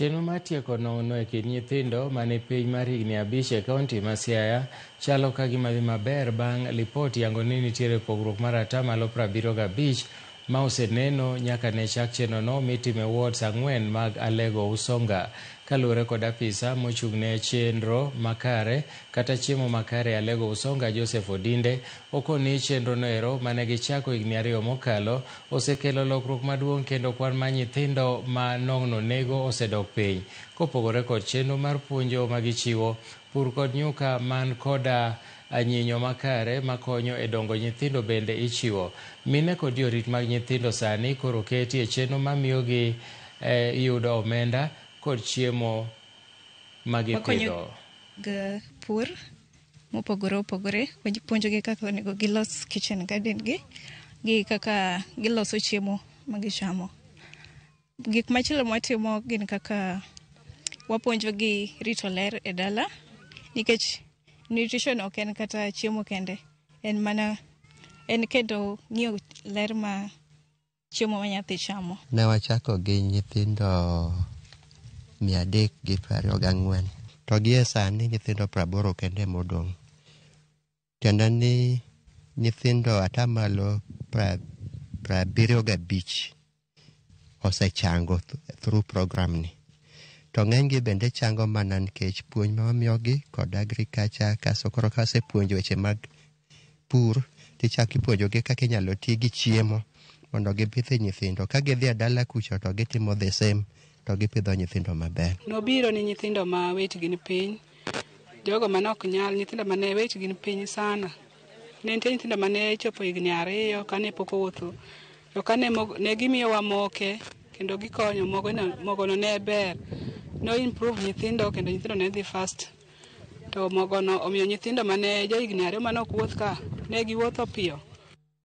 Chenro mar tieko nono e kind nyithindo mani piny mar higni 5 e kaunti ma Siaya chalo ka gima dhi maber bang' lipot yango ni nitiere pogruok mar 75% ma oseneno nyaka ne chak chenrono mitime wards 4 mag Alego Usonga. Kaluwore kod apisa mochung'ne chenro makare kata chiemo makare Alego Usonga Joseph Odinde, okoni chenrono ero mane gichako higni 2 mokalo osekelo lokruok maduong' kendo kwan mar nyithindo ma nono nego osedok piny. Kopogore kod chenro mar puonjo magichiwo, pur kod nyuka man koda anyinyo makare makonyo e dongo nyithindo bende ichiwo. Mine kod jorit mag nyithindo sani koro keti e chenro mamiyogi yudo omenda kod chiemo magipidho. Pur mopogore opogore, puonjogi kaka onego gilos kitchen garden gi kaka giloso chiemo magichamo. Gik machielo mwatimo gin kaka wapuonjogi rito ler e dala, nikech nutrition ok en kata chiemo kende, en kendo ng'iyo ler ma chiemo ma nyathi chamo. Ne wachako gi nyithindo 324 to gie sani nyithindo 80 kende modong'. Tiende ni nyithindo atamalo 75 osechango through program ni. To ng'enygi bende chango mana nikech puonj ma wamiyogi kod agriculture, kaso koro kasepuonjo weche mag pur, tichako ipuonjogi kaka inyalo ti gi chiemo mondo gipidh nyithindo. Ka gidhi e dala kucho to gitimo the same, to gipidho nyithindo maber. Nobiro ni nyithindo ma wetgi ni piny, jogo manok nyal, nyithindo mane wetgi ni piny sana. Ne nitie nyithindo mane chopo higni 2 kane pok owuotho, to kane ne gimiyowa moke kendo gikonyo, mogono ne ber. No improve nyithindo kendo nyithindo ne dhi fast. To mogono omiyo nyithindo mane jo higni 2 manok wuoth ka, ne giwuotho piyo.